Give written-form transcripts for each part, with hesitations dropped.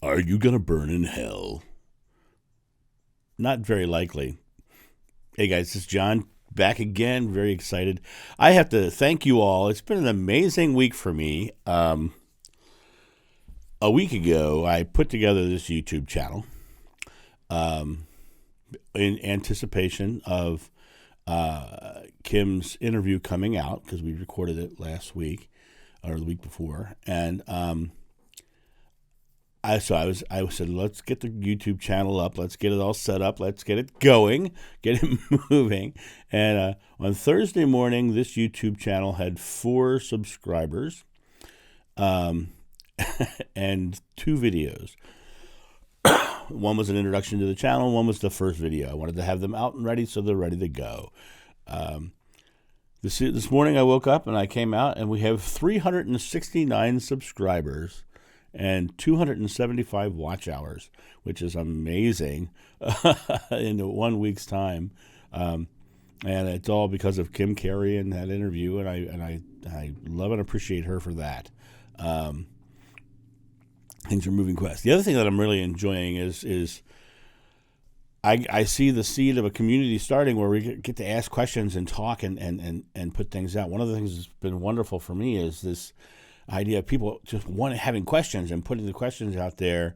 Are you going to burn in hell? Not very likely. Hey guys, this is John back again. Very excited. I have to thank you all. It's been an amazing week for me. A week ago, I put together this YouTube channel in anticipation of Kim's interview coming out because we recorded it last week or the week before, and I said, let's get the YouTube channel up, let's get it all set up, let's get it going, get it moving. And on Thursday morning, this YouTube channel had 4 subscribers, and 2 videos. One was an introduction to the channel, one was the first video. I wanted to have them out and ready so they're ready to go. This morning I woke up and I came out and we have 369 subscribers and 275 watch hours, which is amazing in 1 week's time. And it's all because of Kim Carey and that interview, and I love and appreciate her for that. Things are moving fast. The other thing that I'm really enjoying is I see the seed of a community starting where we get to ask questions and talk and put things out. One of the things that's been wonderful for me is this idea of people just having questions and putting the questions out there.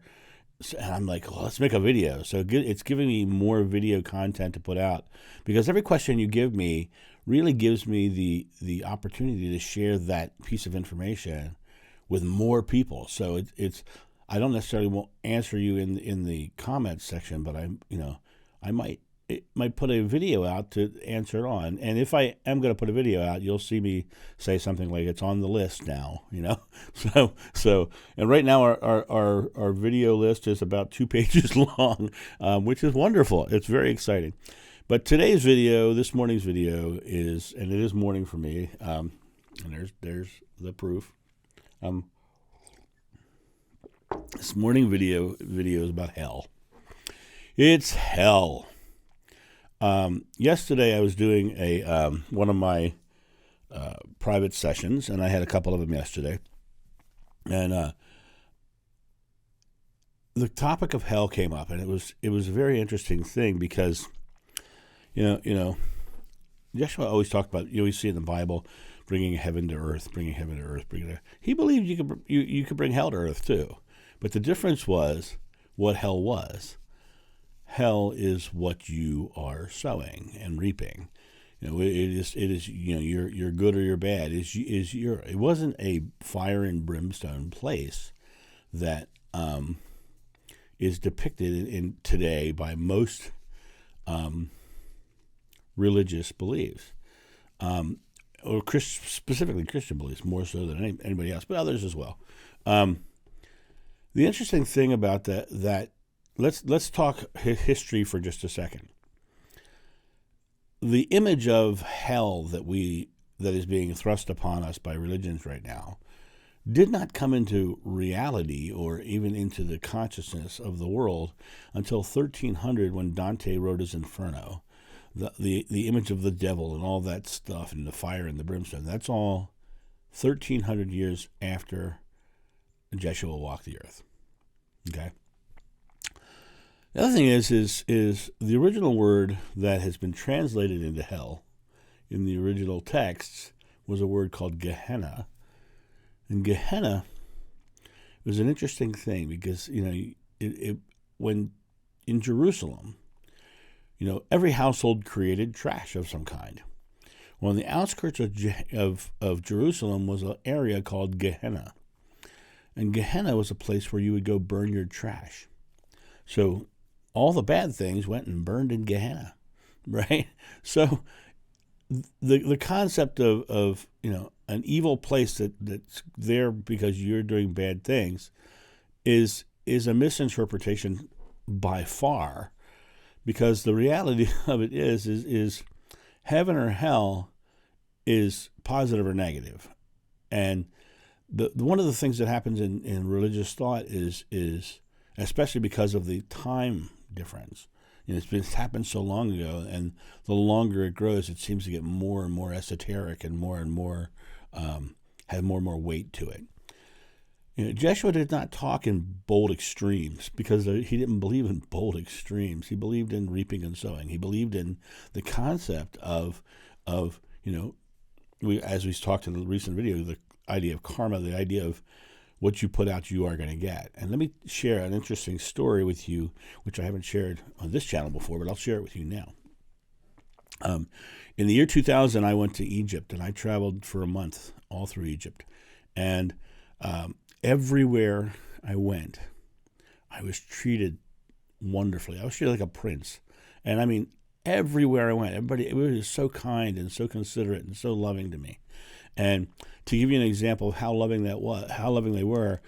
And I'm like, well, let's make a video. So it's giving me more video content to put out, because every question you give me really gives me the opportunity to share that piece of information with more people. So I don't necessarily won't answer you in the comments section, but I might put a video out to answer it on. And if I am going to put a video out, you'll see me say something like it's on the list now, So and right now our video list is about 2 pages long, which is wonderful. It's very exciting. But this morning's video and it is morning for me. And there's the proof. This morning video is about hell. It's hell. Yesterday I was doing one of my private sessions, and I had a couple of them yesterday. And the topic of hell came up, and it was a very interesting thing because, Joshua always talked about, we see in the Bible, bringing heaven to earth. He believed you could bring hell to earth too, but the difference was what hell was. Hell is what you are sowing and reaping. It is you're good or you're bad. It wasn't a fire and brimstone place that is depicted in today by most religious beliefs, or specifically Christian beliefs, more so than anybody else, but others as well. The interesting thing about that. Let's talk history for just a second. The image of hell that is being thrust upon us by religions right now did not come into reality or even into the consciousness of the world until 1300, when Dante wrote his Inferno. The image of the devil and all that stuff and the fire and the brimstone, that's all 1300 years after Jeshua walked the earth. Okay? The other thing is the original word that has been translated into hell in the original texts was a word called Gehenna. And Gehenna was an interesting thing because, when in Jerusalem, every household created trash of some kind. Well, on the outskirts of Jerusalem was an area called Gehenna. And Gehenna was a place where you would go burn your trash. So all the bad things went and burned in Gehenna, right? So the concept of an evil place that's there because you're doing bad things is a misinterpretation by far, because the reality of it is heaven or hell is positive or negative. And one of the things that happens in religious thought is especially because of the time difference. It's happened so long ago, and the longer it grows, it seems to get more and more esoteric and more have more and more weight to it. Joshua did not talk in bold extremes because he didn't believe in bold extremes. He believed in reaping and sowing. He believed in the concept of as we talked in the recent video, the idea of karma, the idea of what you put out, you are going to get. And let me share an interesting story with you, which I haven't shared on this channel before, but I'll share it with you now. In the year 2000, I went to Egypt, and I traveled for a month all through Egypt. And everywhere I went, I was treated wonderfully. I was treated like a prince. And I mean, everywhere I went, everybody was so kind and so considerate and so loving to me. And to give you an example of how loving they were,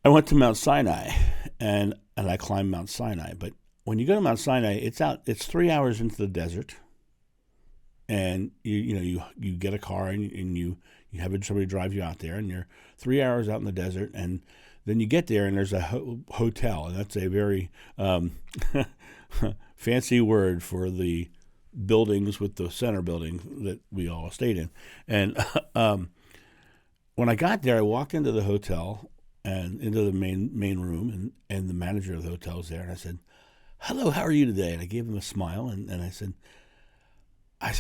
I went to Mount Sinai, and I climbed Mount Sinai. But when you go to Mount Sinai, it's 3 hours into the desert, and you get a car and you have somebody drive you out there, and you're 3 hours out in the desert, and then you get there and there's a hotel, and that's a very fancy word for the buildings with the center building that we all stayed in. And when I got there, I walked into the hotel and into the main room, and the manager of the hotel was there, and I said, "Hello, how are you today?" And I gave him a smile, and I said,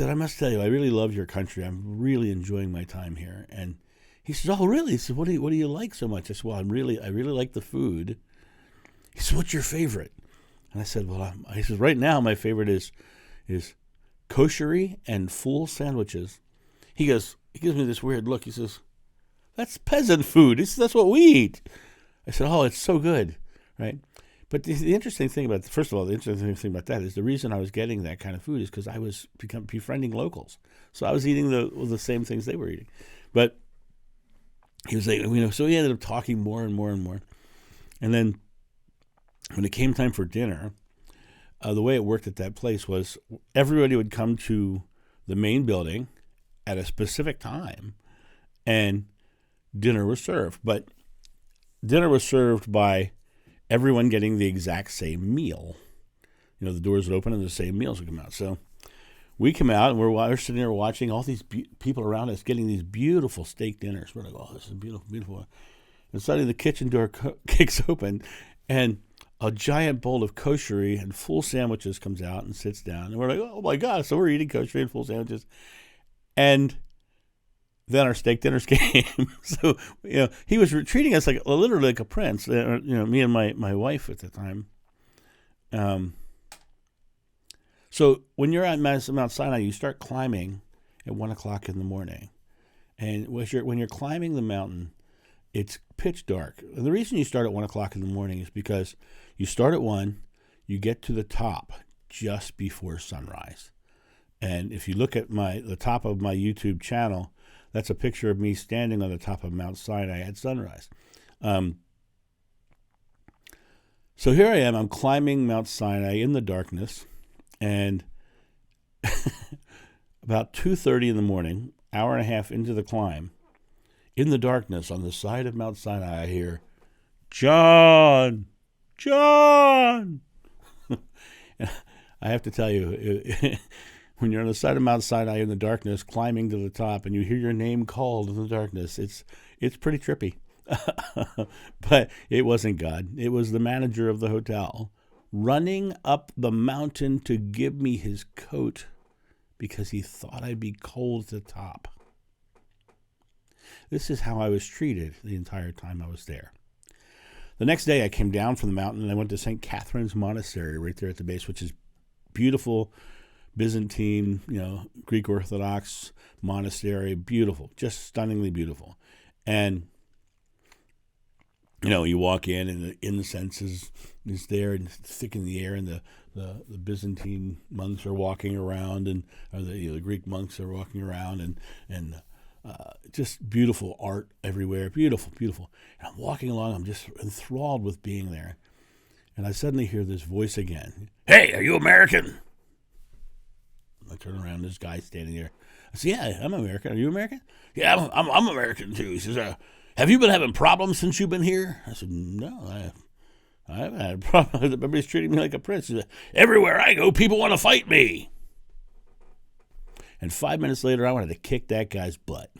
I must tell you, I really love your country. I'm really enjoying my time here. And he says, "Oh, really?" He said, "What do you like so much?" I said, "Well, I really like the food." He said, "What's your favorite?" And I said, "Well," he says, "right now my favorite is koshery and full sandwiches." He gives me this weird look. He says, "That's peasant food." He says, "That's what we eat." I said, "Oh, it's so good," right? But the interesting thing about that is the reason I was getting that kind of food is because I was befriending locals. So I was eating the same things they were eating. But he was like, so he ended up talking more and more and more. And then when it came time for dinner, the way it worked at that place was everybody would come to the main building at a specific time, and dinner was served. But dinner was served by everyone getting the exact same meal. The doors would open and the same meals would come out. So we come out and we're sitting there watching all these people around us getting these beautiful steak dinners. We're like, "Oh, this is beautiful, beautiful." And suddenly the kitchen door kicks open, and a giant bowl of koshery and full sandwiches comes out and sits down. And we're like, "Oh my God." So we're eating koshery and full sandwiches. And then our steak dinners came. So, he was treating us literally like a prince, me and my wife at the time. So when you're at Mount Sinai, you start climbing at 1 o'clock in the morning. And when you're climbing the mountain, it's pitch dark. And the reason you start at 1 o'clock in the morning is because you start at 1, you get to the top just before sunrise. And if you look at the top of my YouTube channel, that's a picture of me standing on the top of Mount Sinai at sunrise. So here I am. I'm climbing Mount Sinai in the darkness, and about 2:30 in the morning, hour and a half into the climb, in the darkness on the side of Mount Sinai, I hear, "John, John." I have to tell you, when you're on the side of Mount Sinai in the darkness, climbing to the top, and you hear your name called in the darkness, it's pretty trippy. But it wasn't God. It was the manager of the hotel running up the mountain to give me his coat because he thought I'd be cold at the top. This is how I was treated the entire time I was there. The next day I came down from the mountain and I went to St. Catherine's Monastery right there at the base, which is beautiful, Byzantine, Greek Orthodox monastery, beautiful, just stunningly beautiful. And, you walk in and the incense is there and thick in the air, and the Byzantine monks are walking around, and the Greek monks are walking around, and just beautiful art everywhere, beautiful, beautiful. And I'm walking along, I'm just enthralled with being there. And I suddenly hear this voice again. "Hey, are you American?" I turn around, this guy standing there. I said, "Yeah, I'm American. Are you American?" "Yeah, I'm American too." He says, "Have you been having problems since you've been here?" I said, "No, I haven't had a problem. Everybody's treating me like a prince." He said, "Everywhere I go, people want to fight me." And 5 minutes later, I wanted to kick that guy's butt.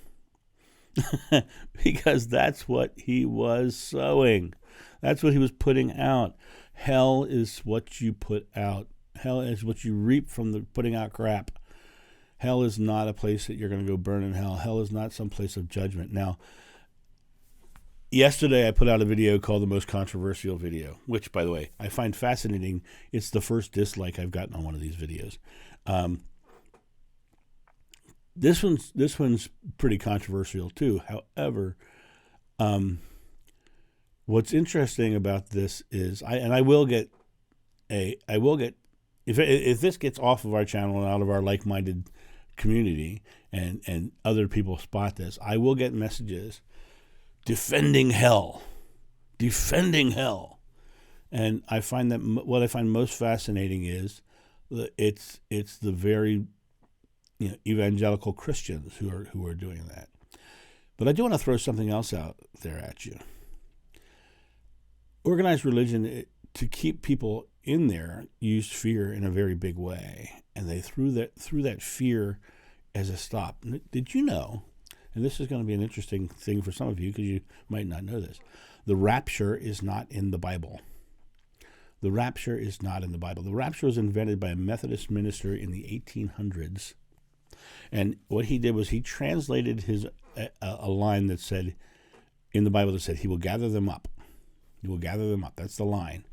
because that's what he was sowing. That's what he was putting out. Hell is what you put out. Hell is what you reap from the putting out crap. Hell is not a place that you're going to go burn in hell. Hell is not some place of judgment. Now, yesterday I put out a video called The Most Controversial Video, which, by the way, I find fascinating. It's the first dislike I've gotten on one of these videos. This one's pretty controversial too. However, what's interesting about this is I will get if this gets off of our channel and out of our like-minded community and other people spot this, I will get messages defending hell. And I find that what I find most fascinating is it's the very evangelical Christians who are doing that. But I do want to throw something else out there at you. Organized religion, to keep people in there, used fear in a very big way, and they threw that fear as a stop. Did you know? And this is going to be an interesting thing for some of you because you might not know this. The rapture is not in the Bible. The rapture is not in the Bible. The rapture was invented by a Methodist minister in the 1800s. And what he did was he translated a line that said, in the Bible, that said, he will gather them up. He will gather them up. That's the line.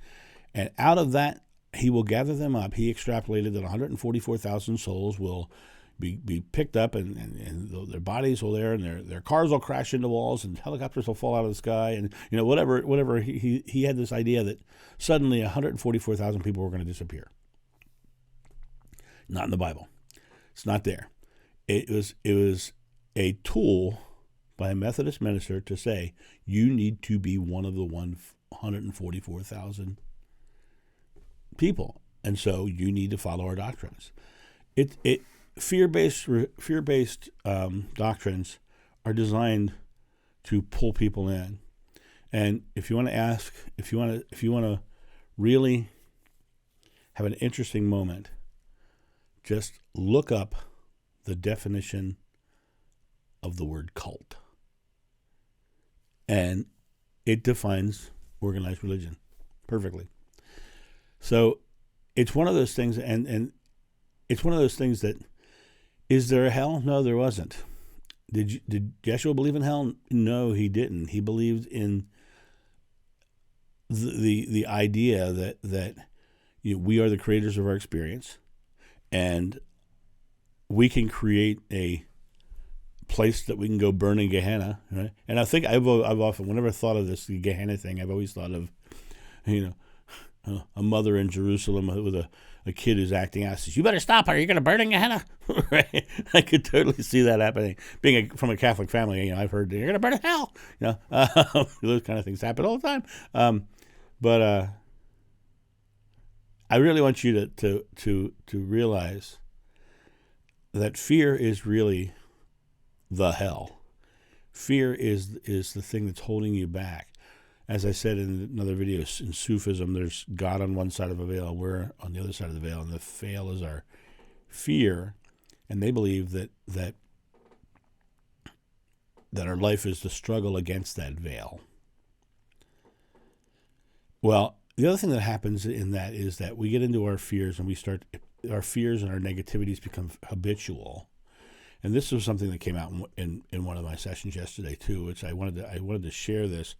And out of that, he will gather them up, he extrapolated that 144,000 souls will be picked up and their bodies will there, and their cars will crash into walls, and helicopters will fall out of the sky, and whatever. He had this idea that suddenly 144,000 people were going to disappear. Not in the Bible. It's not there. It was a tool by a Methodist minister to say, you need to be one of the 144,000 people, and so you need to follow our doctrines. Fear-based doctrines are designed to pull people in. And if you want to really have an interesting moment, just look up the definition of the word cult. And it defines organized religion perfectly. So it's one of those things, and it's one of those things that, is there a hell? No, there wasn't. Did Yeshua believe in hell? No, he didn't. He believed in the idea that we are the creators of our experience, and we can create a place that we can go burn in Gehenna, right? And I think I've often, whenever I thought of this, the Gehenna thing, I've always thought of, a mother in Jerusalem with a kid who's acting out, says, "You better stop her. You're going to burn in Gehenna." Right? I could totally see that happening. Being from a Catholic family, I've heard you're going to burn in hell. Those kind of things happen all the time. But I really want you to realize that fear is really the hell. Fear is the thing that's holding you back. As I said in another video, in Sufism, there's God on one side of a veil, we're on the other side of the veil, and the veil is our fear. And they believe that our life is the struggle against that veil. Well, the other thing that happens in that is that we get into our fears, and our fears and our negativities become habitual. And this was something that came out in one of my sessions yesterday too, which I wanted to share this.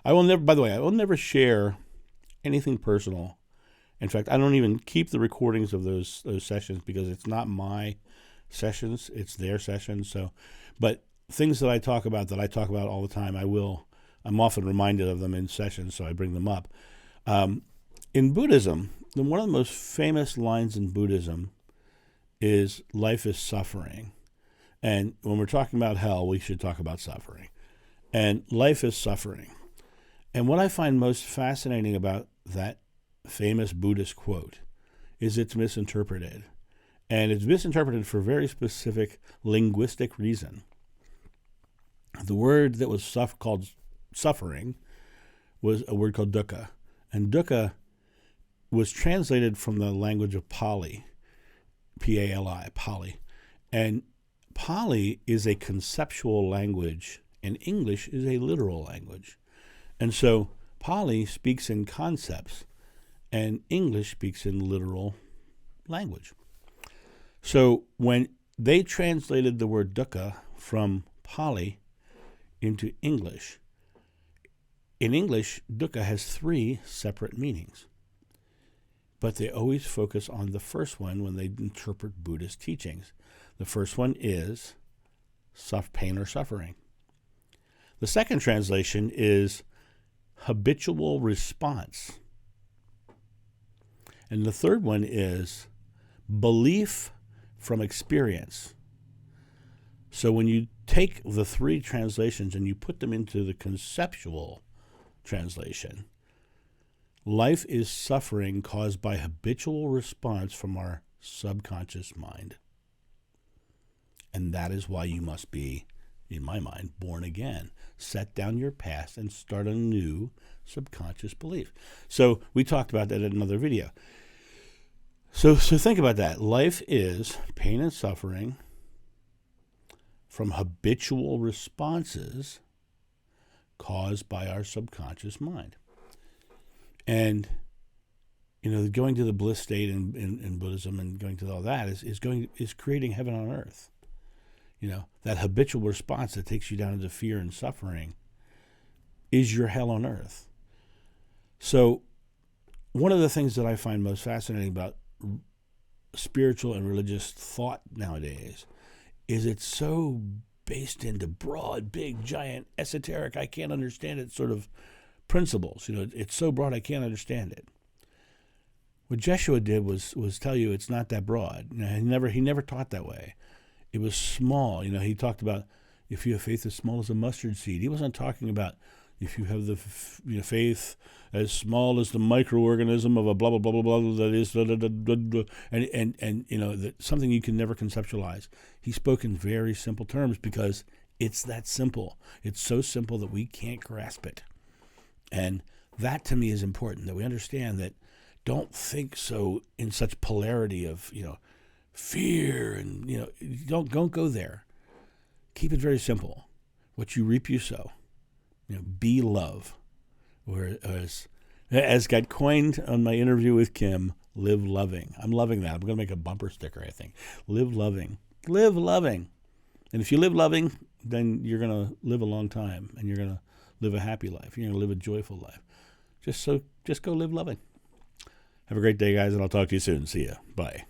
I will never share anything personal. In fact, I don't even keep the recordings of those sessions, because it's not my sessions, it's their sessions. So, but things that I talk about all the time, I'm often reminded of them in sessions, so I bring them up. In Buddhism, one of the most famous lines in Buddhism is, life is suffering. And when we're talking about hell, we should talk about suffering. And life is suffering. And what I find most fascinating about that famous Buddhist quote is it's misinterpreted. And it's misinterpreted for a very specific linguistic reason. The word that was called suffering was a word called dukkha. And dukkha was translated from the language of Pali, Pali, Pali. And Pali is a conceptual language and English is a literal language. And so Pali speaks in concepts, and English speaks in literal language. So when they translated the word dukkha from Pali into English, in English, dukkha has 3 separate meanings. But they always focus on the first one when they interpret Buddhist teachings. The first one is pain or suffering. The second translation is habitual response. And the third one is belief from experience. So when you take the 3 translations and you put them into the conceptual translation, life is suffering caused by habitual response from our subconscious mind. And that is why you must be, in my mind, born again. Set down your past and start a new subconscious belief. So we talked about that in another video. So think about that. Life is pain and suffering from habitual responses caused by our subconscious mind. And, going to the bliss state in Buddhism and going to all that is creating heaven on earth. That habitual response that takes you down into fear and suffering is your hell on earth. So one of the things that I find most fascinating about spiritual and religious thought nowadays is it's so based into broad, big, giant, esoteric, I can't understand it sort of principles. It's so broad I can't understand it. What Jeshua did was tell you it's not that broad. He never taught that way. It was small. He talked about if you have faith as small as a mustard seed. He wasn't talking about if you have the faith as small as the microorganism of a blah blah blah blah blah that is and something you can never conceptualize. He spoke in very simple terms because it's that simple. It's so simple that we can't grasp it. And that to me is important, that we understand that don't think so in such polarity of, fear and, don't go there. Keep it very simple. What you reap, you sow. Be love. Or as got coined on my interview with Kim, live loving. I'm loving that. I'm going to make a bumper sticker, I think. Live loving. Live loving. And if you live loving, then you're going to live a long time and you're going to live a happy life. You're going to live a joyful life. Just go live loving. Have a great day, guys, and I'll talk to you soon. See ya. Bye.